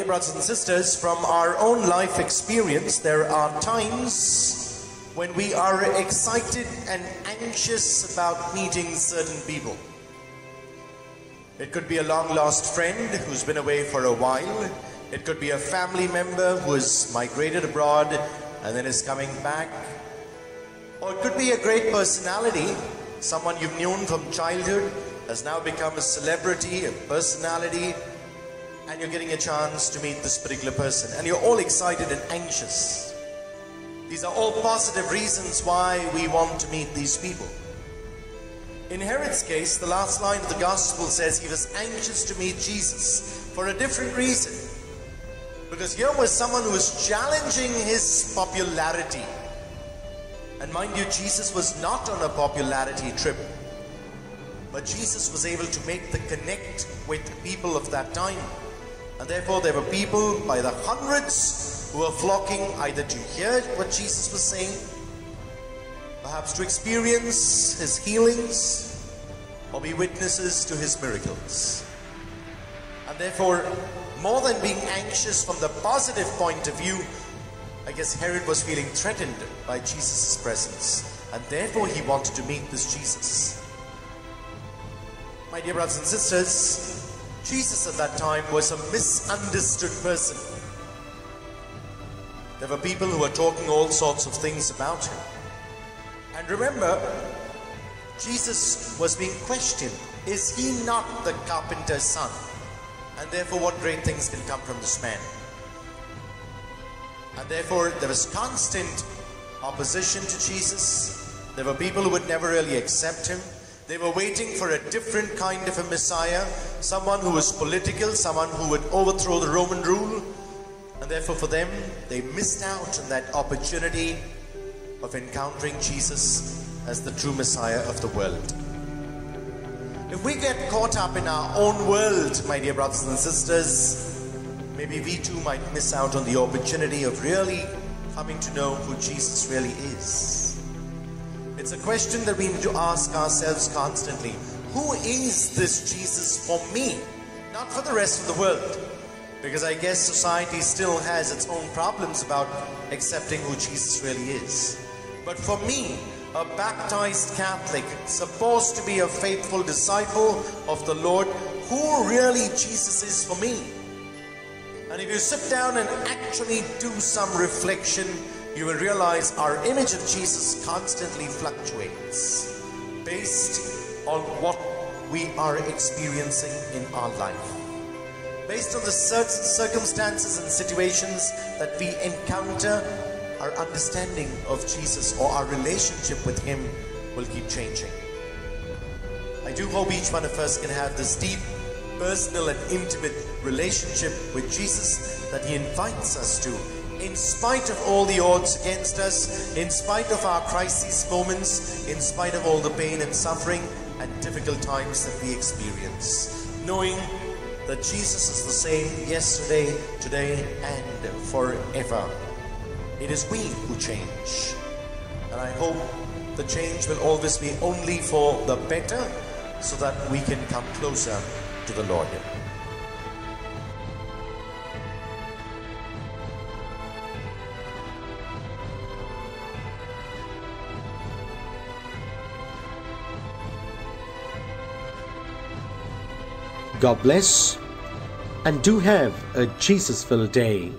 dear brothers and sisters, from our own life experience, there are times when we are excited and anxious about meeting certain people. It could be a long-lost friend who's been away for a while. It could be a family member who has migrated abroad and then is coming back. Or it could be a great personality, someone you've known from childhood, has now become a celebrity, a personality, and you're getting a chance to meet this particular person, and you're all excited and anxious. These are all positive reasons why we want to meet these people. In Herod's case, the last line of the gospel says he was anxious to meet Jesus for a different reason. Because here was someone who was challenging his popularity. And mind you, Jesus was not on a popularity trip. But Jesus was able to make the connect with people of that time. And therefore there were people by the hundreds who were flocking either to hear what Jesus was saying, perhaps to experience his healings, or be witnesses to his miracles. And therefore, more than being anxious from the positive point of view, I guess Herod was feeling threatened by Jesus' presence, and therefore he wanted to meet this Jesus. My dear brothers and sisters, Jesus at that time was a misunderstood person. There were people who were talking all sorts of things about him. And remember, Jesus was being questioned. Is he not the carpenter's son? And therefore, what great things can come from this man? And therefore, there was constant opposition to Jesus. There were people who would never really accept him. They were waiting for a different kind of a Messiah, someone who was political, someone who would overthrow the Roman rule. And therefore for them, they missed out on that opportunity of encountering Jesus as the true Messiah of the world. If we get caught up in our own world, my dear brothers and sisters, maybe we too might miss out on the opportunity of really coming to know who Jesus really is. It's a question that we need to ask ourselves constantly. Who is this Jesus for me? Not for the rest of the world. Because I guess society still has its own problems about accepting who Jesus really is. But for me, a baptized Catholic, supposed to be a faithful disciple of the Lord, who really Jesus is for me? And if you sit down and actually do some reflection, you will realize our image of Jesus constantly fluctuates based on what we are experiencing in our life. Based on the certain circumstances and situations that we encounter, our understanding of Jesus or our relationship with him will keep changing. I do hope each one of us can have this deep, personal and intimate relationship with Jesus that he invites us to. In spite of all the odds against us, in spite of our crisis moments, in spite of all the pain and suffering and difficult times that we experience, knowing that Jesus is the same yesterday, today, and forever. It is we who change. And I hope the change will always be only for the better, so that we can come closer to the Lord. God bless, and do have a Jesus-filled day.